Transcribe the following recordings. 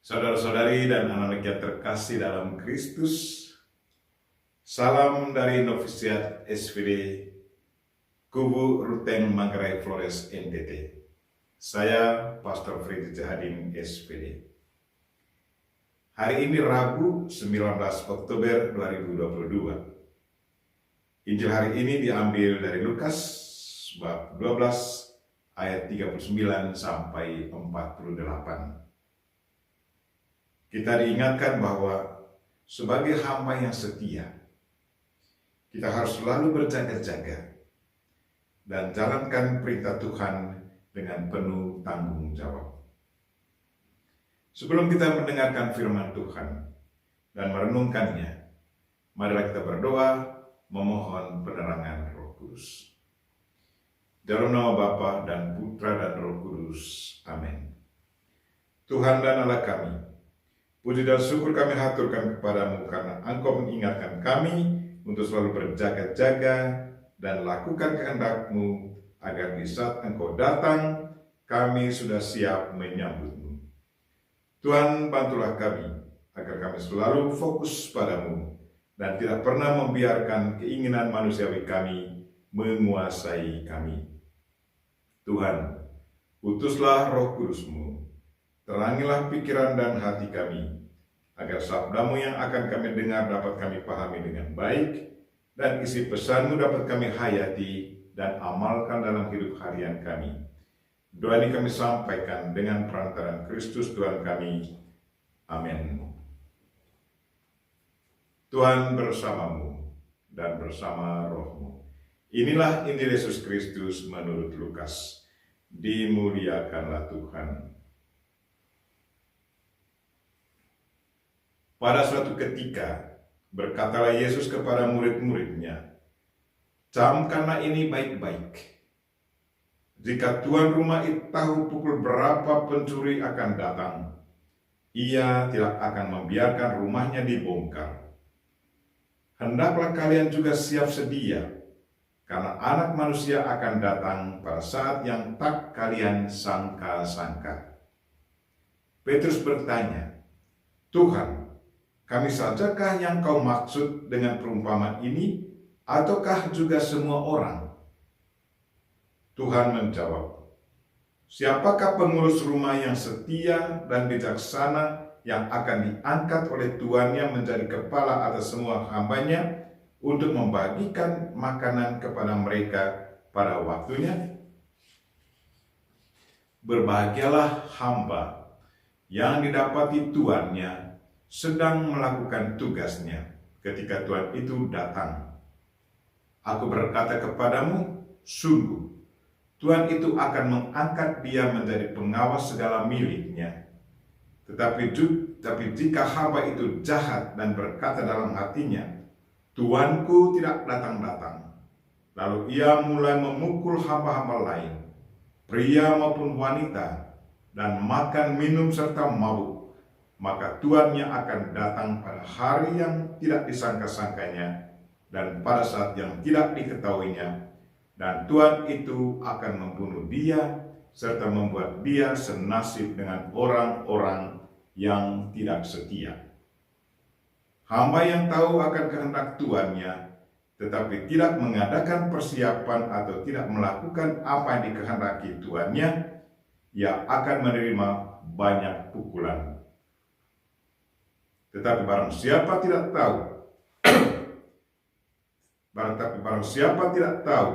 Saudara-saudari dan anak-anak yang terkasih dalam Kristus, salam dari Novisiat SVD Kubu Ruteng Manggarai Flores NTT. Saya Pastor Freddy Jahadin SVD. Hari ini Rabu 19 Oktober 2022. Injil hari ini diambil dari Lukas bab 12 ayat 39 sampai 48. Kita diingatkan bahwa sebagai hamba yang setia, kita harus selalu berjaga-jaga dan jalankan perintah Tuhan dengan penuh tanggung jawab. Sebelum kita mendengarkan firman Tuhan dan merenungkannya, marilah kita berdoa memohon penerangan Roh Kudus. Dalam nama Bapa dan Putra dan Roh Kudus. Amin. Tuhan dan Allah kami, puji dan syukur kami haturkan kepadamu karena Engkau mengingatkan kami untuk selalu berjaga-jaga dan lakukan kehendak-Mu agar di saat Engkau datang, kami sudah siap menyambut-Mu. Tuhan, bantulah kami agar kami selalu fokus padamu dan tidak pernah membiarkan keinginan manusiawi kami menguasai kami. Tuhan, utuslah Roh Kudus-Mu, terangilah pikiran dan hati kami, agar sabdamu yang akan kami dengar dapat kami pahami dengan baik, dan isi pesanmu dapat kami hayati dan amalkan dalam hidup harian kami. Doa ini kami sampaikan dengan perantaraan Kristus Tuhan kami. Amin. Tuhan bersamamu dan bersama rohmu. Inilah Injil Yesus Kristus menurut Lukas. Dimuliakanlah Tuhan. Pada suatu ketika, berkatalah Yesus kepada murid-muridnya, "Camkanlah ini baik-baik. Jika tuan rumah itu tahu pukul berapa pencuri akan datang, ia tidak akan membiarkan rumahnya dibongkar. Hendaklah kalian juga siap sedia, karena Anak Manusia akan datang pada saat yang tak kalian sangka-sangka." Petrus bertanya, "Tuhan, kami sajakah yang kau maksud dengan perumpamaan ini, ataukah juga semua orang?" Tuhan menjawab, "Siapakah pengurus rumah yang setia dan bijaksana yang akan diangkat oleh tuannya menjadi kepala atas semua hambanya untuk membagikan makanan kepada mereka pada waktunya? Berbahagialah hamba yang didapati tuannya sedang melakukan tugasnya ketika Tuhan itu datang. Aku berkata kepadamu, sungguh, Tuhan itu akan mengangkat dia menjadi pengawas segala miliknya. Tetapi jika hamba itu jahat dan berkata dalam hatinya, Tuanku tidak datang-datang, lalu ia mulai memukul hamba-hamba lain, pria maupun wanita, dan makan minum serta mabuk, maka tuannya akan datang pada hari yang tidak disangka-sangkanya dan pada saat yang tidak diketahuinya, dan tuan itu akan membunuh dia serta membuat dia senasib dengan orang-orang yang tidak setia. Hamba yang tahu akan kehendak tuannya tetapi tidak mengadakan persiapan atau tidak melakukan apa yang dikehendaki tuannya, ia akan menerima banyak pukulan. Tetapi barang siapa tidak tahu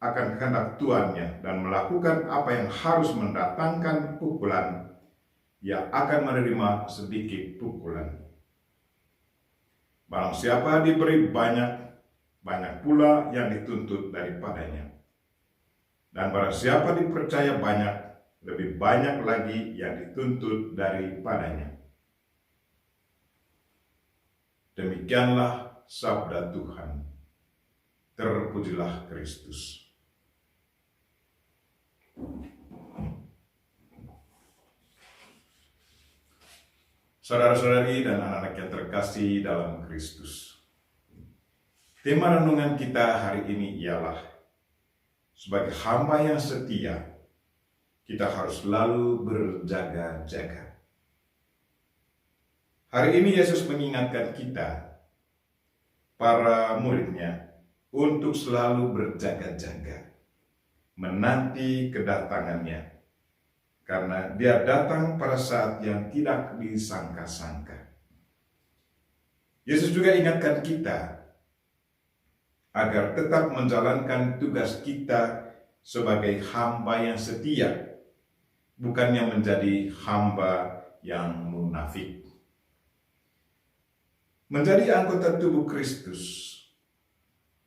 akan kehendak tuannya dan melakukan apa yang harus mendatangkan pukulan, ia akan menerima sedikit pukulan. Barang siapa diberi banyak, banyak pula yang dituntut daripadanya. Dan barang siapa dipercaya banyak, lebih banyak lagi yang dituntut daripadanya." Demikianlah sabda Tuhan. Terpujilah Kristus. Saudara-saudari dan anak-anak yang terkasih dalam Kristus, tema renungan kita hari ini ialah sebagai hamba yang setia, kita harus selalu berjaga-jaga. Hari ini Yesus mengingatkan kita, para murid-Nya, untuk selalu berjaga-jaga, menanti kedatangan-Nya, karena Dia datang pada saat yang tidak disangka-sangka. Yesus juga ingatkan kita agar tetap menjalankan tugas kita sebagai hamba yang setia, bukannya menjadi hamba yang munafik. Menjadi anggota tubuh Kristus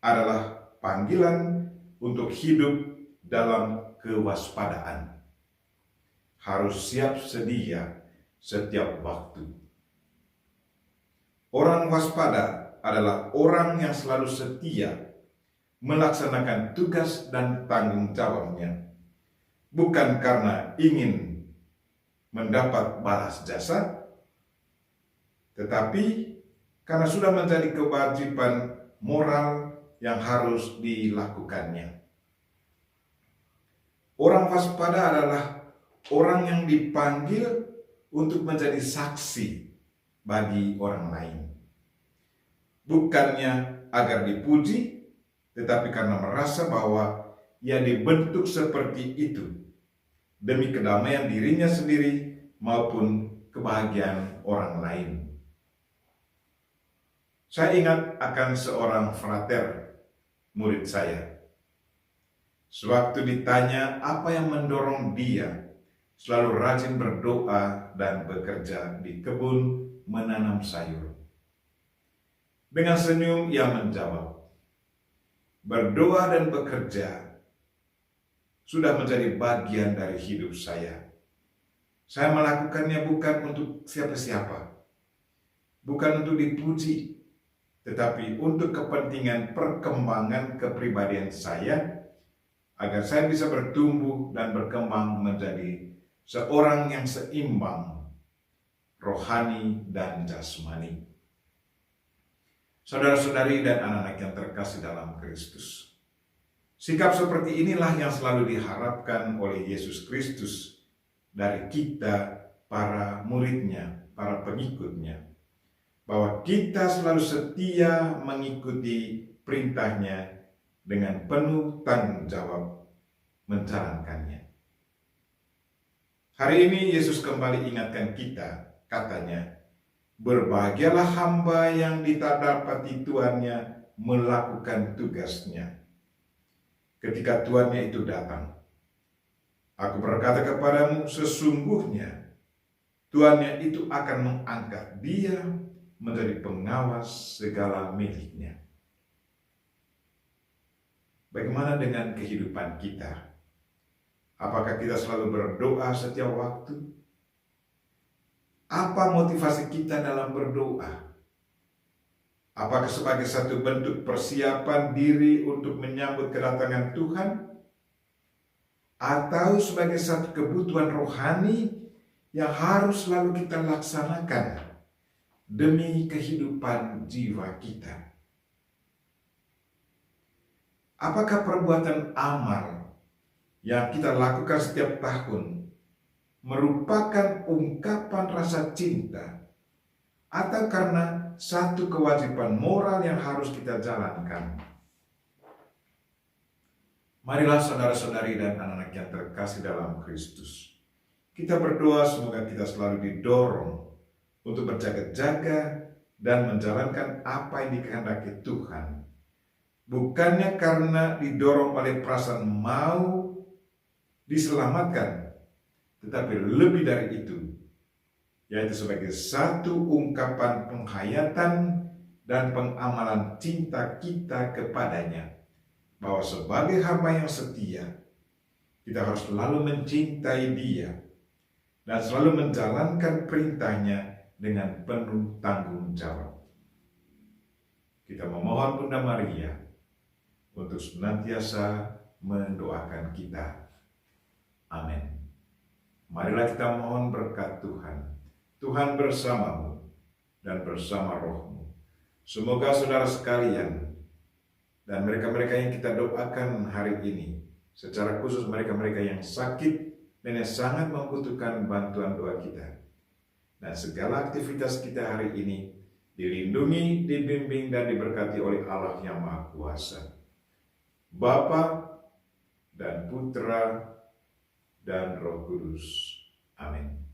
adalah panggilan untuk hidup dalam kewaspadaan. Harus siap sedia setiap waktu. Orang waspada adalah orang yang selalu setia melaksanakan tugas dan tanggung jawabnya, bukan karena ingin mendapat balas jasa, tetapi karena sudah menjadi kewajiban moral yang harus dilakukannya. Orang waspada adalah orang yang dipanggil untuk menjadi saksi bagi orang lain. Bukannya agar dipuji, tetapi karena merasa bahwa ia dibentuk seperti itu demi kedamaian dirinya sendiri maupun kebahagiaan orang lain. Saya ingat akan seorang frater murid saya. Sewaktu ditanya apa yang mendorong dia selalu rajin berdoa dan bekerja di kebun menanam sayur. Dengan senyum ia menjawab, berdoa dan bekerja sudah menjadi bagian dari hidup saya. Saya melakukannya bukan untuk siapa-siapa, bukan untuk dipuji, tetapi untuk kepentingan perkembangan kepribadian saya, agar saya bisa bertumbuh dan berkembang menjadi seorang yang seimbang, rohani dan jasmani. Saudara-saudari dan anak-anak yang terkasih dalam Kristus, sikap seperti inilah yang selalu diharapkan oleh Yesus Kristus dari kita, para murid-Nya, para pengikut-Nya, bahwa kita selalu setia mengikuti perintah-Nya dengan penuh tanggung jawab menjalankannya. Hari ini Yesus kembali ingatkan kita, katanya, berbahagialah hamba yang didapati Tuannya melakukan tugasnya ketika Tuannya itu datang. Aku berkata kepadamu, sesungguhnya Tuannya itu akan mengangkat dia menjadi pengawas segala miliknya. Bagaimana dengan kehidupan kita? Apakah kita selalu berdoa setiap waktu? Apa motivasi kita dalam berdoa? Apakah sebagai satu bentuk persiapan diri untuk menyambut kedatangan Tuhan? Atau sebagai satu kebutuhan rohani yang harus selalu kita laksanakan demi kehidupan jiwa kita? Apakah perbuatan amal yang kita lakukan setiap tahun merupakan ungkapan rasa cinta, atau karena satu kewajiban moral yang harus kita jalankan? Marilah saudara-saudari dan anak-anak yang terkasih dalam Kristus, kita berdoa semoga kita selalu didorong untuk berjaga-jaga dan menjalankan apa yang dikehendaki Tuhan, bukannya karena didorong oleh perasaan mau diselamatkan, tetapi lebih dari itu, yaitu sebagai satu ungkapan penghayatan dan pengamalan cinta kita kepadanya, bahwa sebagai hamba yang setia, kita harus selalu mencintai Dia dan selalu menjalankan perintahnya dengan penuh tanggung jawab. Kita memohon Bunda Maria untuk senantiasa mendoakan kita. Amin. Marilah kita mohon berkat Tuhan. Tuhan bersamamu dan bersama rohmu. Semoga saudara sekalian dan mereka-mereka yang kita doakan hari ini, secara khusus mereka-mereka yang sakit dan yang sangat membutuhkan bantuan doa kita, dan segala aktivitas kita hari ini dilindungi, dibimbing, dan diberkati oleh Allah yang Maha Kuasa, Bapa dan Putra dan Roh Kudus. Amin.